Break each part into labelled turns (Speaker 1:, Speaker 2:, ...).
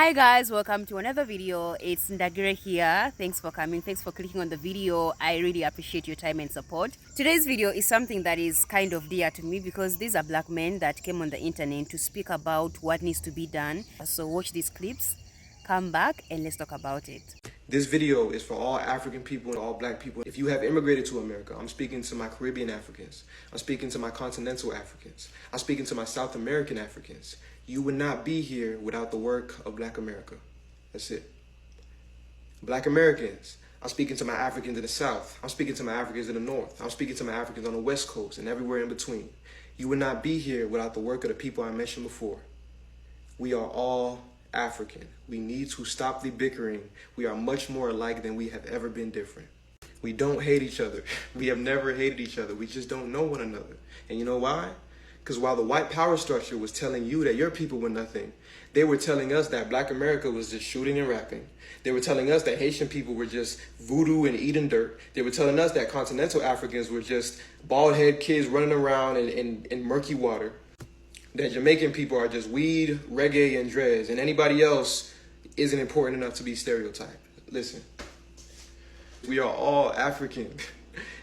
Speaker 1: Hi guys, welcome to another video. It's 𝗙𝗶𝗀𝗀𝗀𝗀 here. Thanks for coming. Thanks for clicking on the video. I really appreciate your time and support. Today's video is something that is kind of dear to me because these are black men that came on the internet to speak about what needs to be done. So watch these clips, come back and let's talk about it.
Speaker 2: This video is for all African people and all black people. If you have immigrated to America, I'm speaking to my Caribbean Africans. I'm speaking to my continental Africans. I'm speaking to my South American Africans. You would not be here without the work of Black America. That's it. Black Americans. I'm speaking to my Africans in the South. I'm speaking to my Africans in the North. I'm speaking to my Africans on the West Coast and everywhere in between. You would not be here without the work of the people I mentioned before. We are all African. We need to stop the bickering. We are much more alike than we have ever been different. We don't hate each other. We have never hated each other. We just don't know one another. And you know why? Because while the white power structure was telling you that your people were nothing, they were telling us that Black America was just shooting and rapping. They were telling us that Haitian people were just voodoo and eating dirt. They were telling us that continental Africans were just bald-head kids running around in murky water. That Jamaican people are just weed, reggae, and dreads, and anybody else isn't important enough to be stereotyped. Listen, we are all African.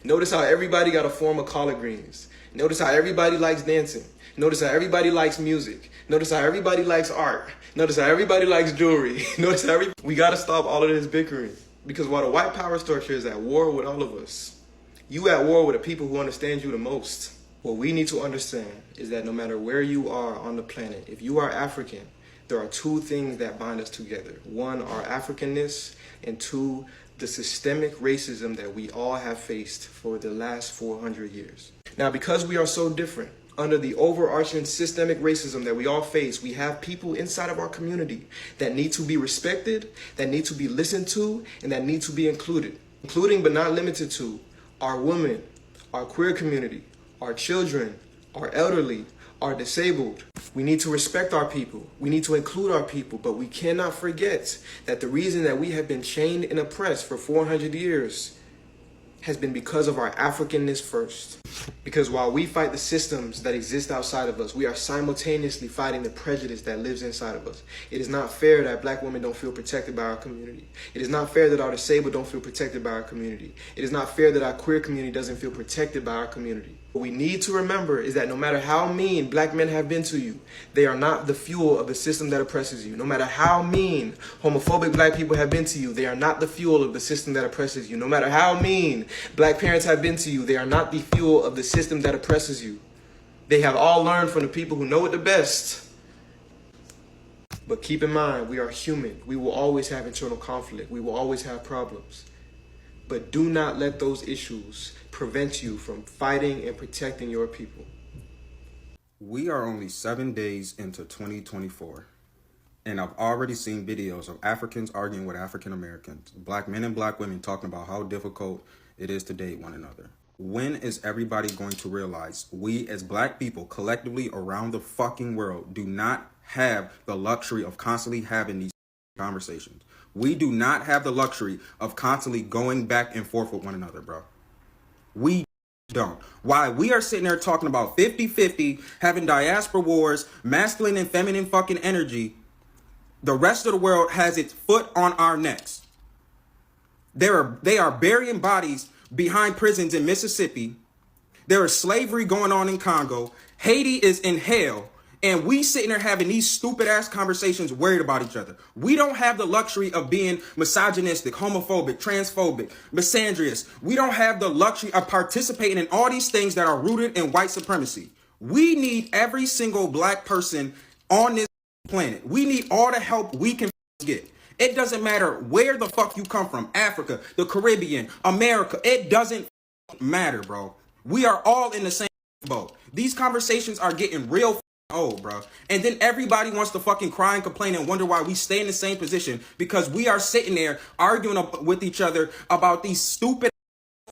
Speaker 2: Notice how everybody got a form of collard greens. Notice how everybody likes dancing. Notice how everybody likes music. Notice how everybody likes art. Notice how everybody likes jewelry. Notice how we gotta stop all of this bickering. Because while the white power structure is at war with all of us, you at war with the people who understand you the most. What we need to understand is that no matter where you are on the planet, if you are African, there are two things that bind us together. One, our Africanness, and two, the systemic racism that we all have faced for the last 400 years. Now, because we are so different, under the overarching systemic racism that we all face, we have people inside of our community that need to be respected, that need to be listened to, and that need to be included, including but not limited to our women, our queer community, our children, our elderly, our disabled. We need to respect our people. We need to include our people, but we cannot forget that the reason that we have been chained and oppressed for 400 years has been because of our Africanness first. Because while we fight the systems that exist outside of us, we are simultaneously fighting the prejudice that lives inside of us. It is not fair that black women don't feel protected by our community. It is not fair that our disabled don't feel protected by our community. It is not fair that our queer community doesn't feel protected by our community. What we need to remember is that no matter how mean black men have been to you, they are not the fuel of the system that oppresses you. No matter how mean homophobic black people have been to you, they are not the fuel of the system that oppresses you. No matter how mean black parents have been to you, they are not the fuel of the system that oppresses you. They have all learned from the people who know it the best. But keep in mind, we are human. We will always have internal conflict. We will always have problems. But do not let those issues prevent you from fighting and protecting your people.
Speaker 3: We are only 7 days into 2024, and I've already seen videos of Africans arguing with African Americans, black men and black women talking about how difficult it is to date one another. When is everybody going to realize we as black people collectively around the fucking world do not have the luxury of constantly having these conversations? We do not have the luxury of constantly going back and forth with one another, bro. We don't. Why we are sitting there talking about 50-50, having diaspora wars, masculine and feminine fucking energy, the rest of the world has its foot on our necks. They are burying bodies behind prisons in Mississippi. There is slavery going on in Congo. Haiti is in hell. And we sitting there having these stupid ass conversations worried about each other. We don't have the luxury of being misogynistic, homophobic, transphobic, misandrous. We don't have the luxury of participating in all these things that are rooted in white supremacy. We need every single black person on this planet. We need all the help we can get. It doesn't matter where the fuck you come from, Africa, the Caribbean, America. It doesn't matter, bro. We are all in the same boat. These conversations are getting real old, bro. And then everybody wants to fucking cry and complain and wonder why we stay in the same position because we are sitting there arguing with each other about these stupid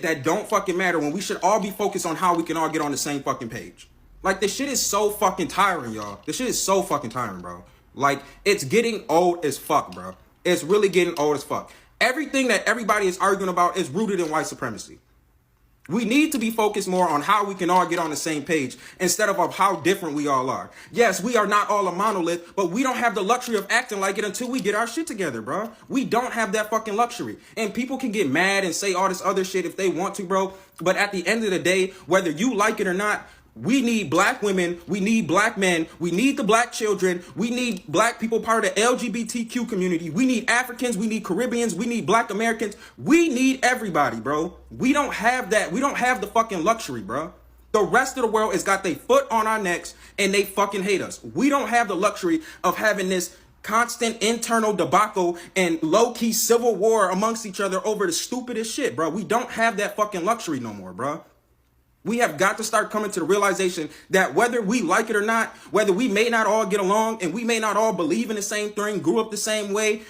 Speaker 3: that don't fucking matter when we should all be focused on how we can all get on the same fucking page. Like, this shit is so fucking tiring, y'all. This shit is so fucking tiring, bro. Like, it's getting old as fuck, bro. It's really getting old as fuck. Everything that everybody is arguing about is rooted in white supremacy. We need to be focused more on how we can all get on the same page instead of how different we all are. Yes, we are not all a monolith, but we don't have the luxury of acting like it until we get our shit together, bro. We don't have that fucking luxury. And people can get mad and say all this other shit if they want to, bro. But at the end of the day, whether you like it or not, we need black women, we need black men, we need the black children, we need black people part of the LGBTQ community, we need Africans, we need Caribbeans, we need black Americans, we need everybody, bro. We don't have that, we don't have the fucking luxury, bro. The rest of the world has got their foot on our necks and they fucking hate us. We don't have the luxury of having this constant internal debacle and low-key civil war amongst each other over the stupidest shit, bro. We don't have that fucking luxury no more, bro. We have got to start coming to the realization that whether we like it or not, whether we may not all get along and we may not all believe in the same thing, grew up the same way,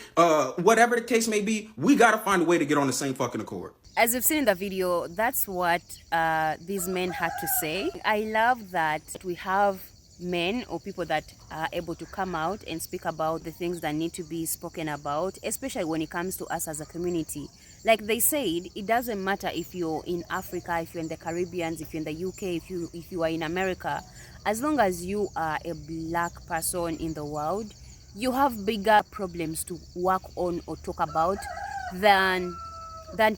Speaker 3: whatever the case may be, we got to find a way to get on the same fucking accord.
Speaker 1: As you've seen in the video, that's what these men had to say. I love that we have men or people that are able to come out and speak about the things that need to be spoken about, especially when it comes to us as a community. Like they said, it doesn't matter if you're in Africa, if you're in the Caribbean, if you're in the UK, if you are in America, as long as you are a black person in the world, you have bigger problems to work on or talk about than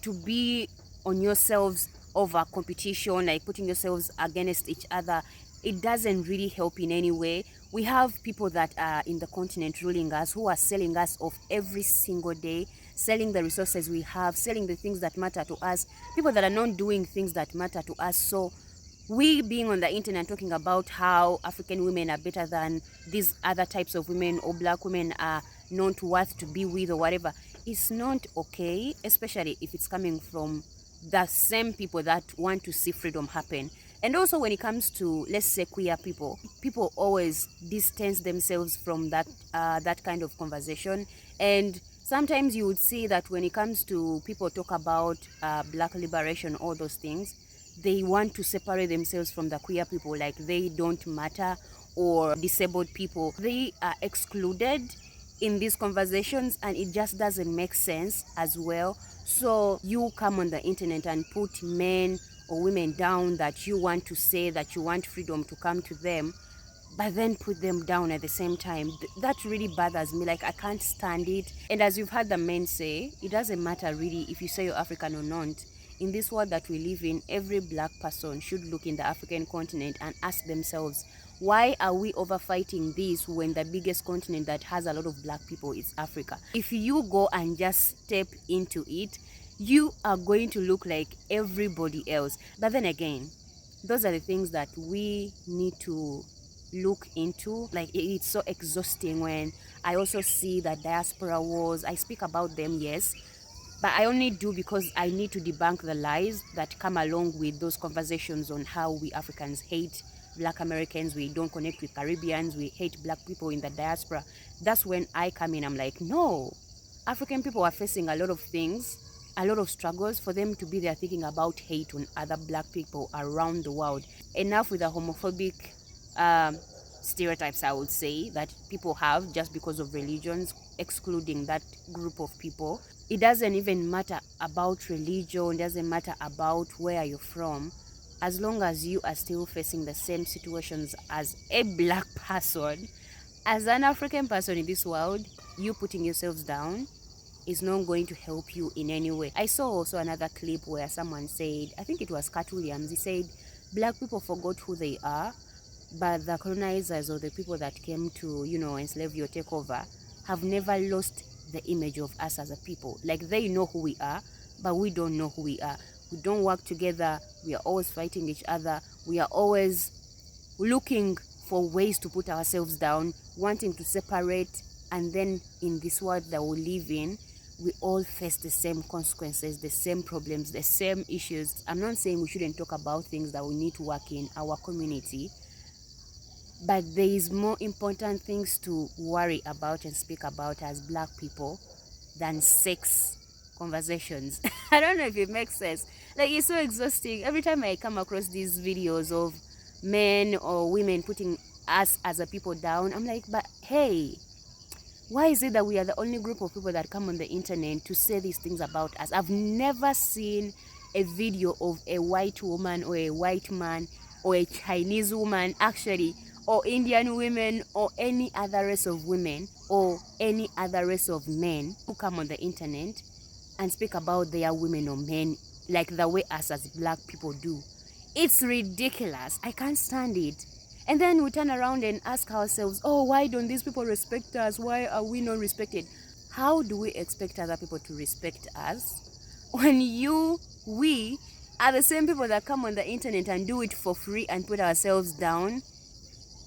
Speaker 1: to be on yourselves over competition, like putting yourselves against each other. It doesn't really help in any way. We have people that are in the continent ruling us, who are selling us off every single day, selling the resources we have, selling the things that matter to us, people that are not doing things that matter to us. So we being on the internet talking about how African women are better than these other types of women, or black women are not worth to be with, or whatever, it's not okay, especially if it's coming from the same people that want to see freedom happen. And also when it comes to, let's say, queer people always distance themselves from that kind of conversation. And sometimes you would see that when it comes to people talk about black liberation, all those things, they want to separate themselves from the queer people, like they don't matter, or disabled people. They are excluded in these conversations, and it just doesn't make sense as well. So you come on the internet and put men or women down that you want to say that you want freedom to come to them, but then put them down at the same time. That really bothers me. Like, I can't stand it. And as you've heard the men say, it doesn't matter really if you say you're African or not. In this world that we live in, every black person should look in the African continent and ask themselves, why are we over fighting this when the biggest continent that has a lot of black people is Africa? If you go and just step into it, you are going to look like everybody else. But then again, those are the things that we need to look into. Like, it's so exhausting when I also see that diaspora wars. I speak about them, yes, but I only do because I need to debunk the lies that come along with those conversations on how we Africans hate black Americans, we don't connect with Caribbeans, we hate black people in the diaspora. That's when I come in. I'm like, no, African people are facing a lot of things, a lot of struggles. For them to be there thinking about hate on other black people around the world. Enough with the homophobic stereotypes, I would say, that people have just because of religions, excluding that group of people. It doesn't even matter about religion, it doesn't matter about where you're from. As long as you are still facing the same situations as a black person, as an African person in this world, you putting yourselves down is not going to help you in any way. I saw also another clip where someone said, I think it was Cat Williams, he said, black people forgot who they are, but the colonizers or the people that came to, enslave you or take over have never lost the image of us as a people. Like, they know who we are, but we don't know who we are. We don't work together. We are always fighting each other. We are always looking for ways to put ourselves down, wanting to separate. And then in this world that we live in, we all face the same consequences, the same problems, the same issues. I'm not saying we shouldn't talk about things that we need to work in our community, but there is more important things to worry about and speak about as black people than sex conversations. I don't know if it makes sense. Like, it's so exhausting. Every time I come across these videos of men or women putting us as a people down, I'm like, but hey, why is it that we are the only group of people that come on the internet to say these things about us? I've never seen a video of a white woman or a white man or a Chinese woman actually, or Indian women or any other race of women or any other race of men who come on the internet and speak about their women or men like the way us as black people do. It's ridiculous. I can't stand it. And then we turn around and ask ourselves, oh, why don't these people respect us? Why are we not respected? How do we expect other people to respect us when we are the same people that come on the internet and do it for free and put ourselves down,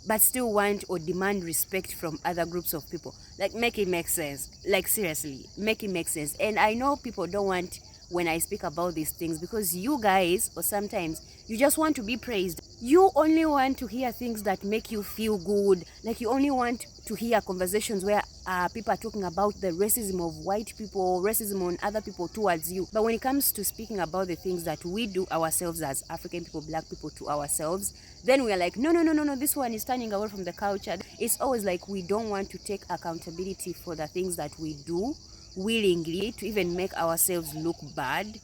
Speaker 1: but still want or demand respect from other groups of people? Like, make it make sense. Like, seriously, make it make sense. And I know people don't want when I speak about these things, because you guys, or sometimes you just want to be praised. You only want to hear things that make you feel good. Like, you only want to hear conversations where people are talking about the racism of white people, racism on other people towards you. But when it comes to speaking about the things that we do ourselves as African people, black people, to ourselves, then we are like, no, this one is turning away from the culture. It's always like we don't want to take accountability for the things that we do willingly to even make ourselves look bad,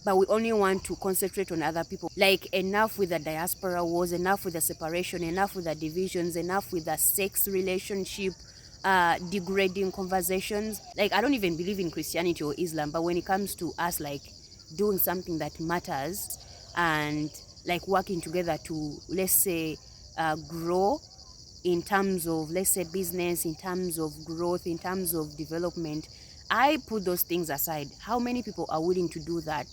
Speaker 1: but we only want to concentrate on other people. Like, enough with the diaspora wars, enough with the separation, enough with the divisions, enough with the sex relationship degrading conversations. Like, I don't even believe in Christianity or Islam, but when it comes to us like doing something that matters and like working together to, let's say, grow in terms of, let's say, business, in terms of growth, in terms of development, I put those things aside. How many people are willing to do that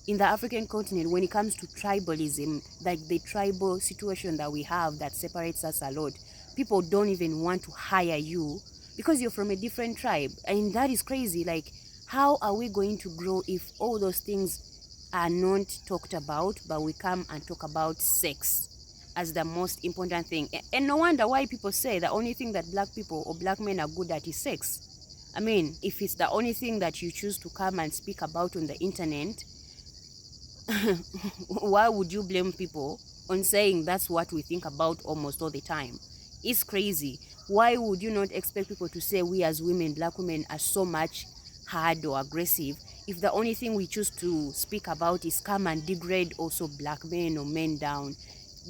Speaker 1: in the African continent when it comes to tribalism, like the tribal situation that we have that separates us a lot? People don't even want to hire you because you're from a different tribe. And that is crazy. Like, how are we going to grow if all those things are not talked about, but we come and talk about sex as the most important thing? And no wonder why people say the only thing that black people or black men are good at is sex. I mean, if it's the only thing that you choose to come and speak about on the internet, why would you blame people on saying that's what we think about almost all the time? It's crazy. Why would you not expect people to say we as women, black women, are so much hard or aggressive if the only thing we choose to speak about is come and degrade also black men or men down?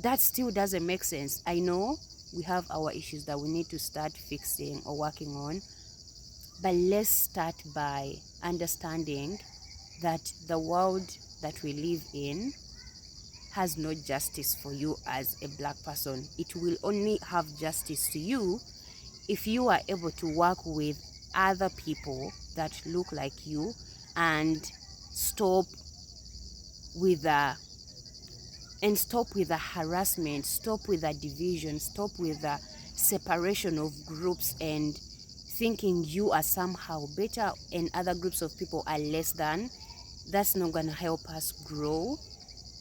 Speaker 1: That still doesn't make sense. I know we have our issues that we need to start fixing or working on, but let's start by understanding that the world that we live in has no justice for you as a black person. It will only have justice to you if you are able to work with other people that look like you and stop with the harassment, stop with the division, stop with the separation of groups and thinking you are somehow better and other groups of people are less than. That's not gonna help us grow.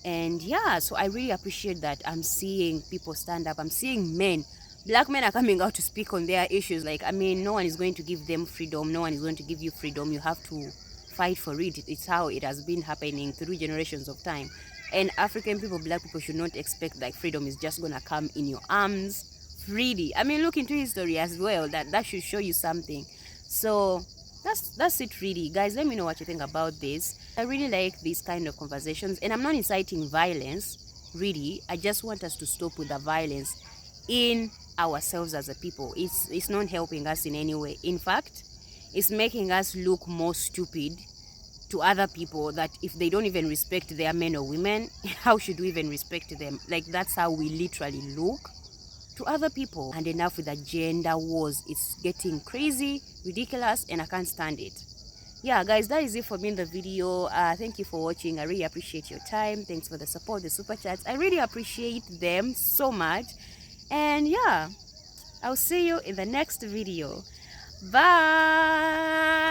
Speaker 1: And yeah, so I really appreciate that I'm seeing people stand up. I'm seeing men, black men are coming out to speak on their issues. Like, I mean, no one is going to give them freedom. No one is going to give you freedom. You have to fight for it. It's how it has been happening through generations of time. And African people, black people, should not expect like freedom is just gonna come in your arms freely. I mean, look into history as well. That should show you something. So that's it really, guys. Let me know what you think about this. I really like these kind of conversations, and I'm not inciting violence really. I just want us to stop with the violence in ourselves as a people. It's not helping us in any way. In fact, it's making us look more stupid to other people, that if they don't even respect their men or women, how should we even respect them? Like, that's how we literally look to other people. And enough with the gender wars. It's getting crazy, ridiculous, and I can't stand it. Yeah, guys, that is it for me in the video. Thank you for watching. I really appreciate your time. Thanks for the support, the super chats. I really appreciate them so much. And yeah, I'll see you in the next video. Bye.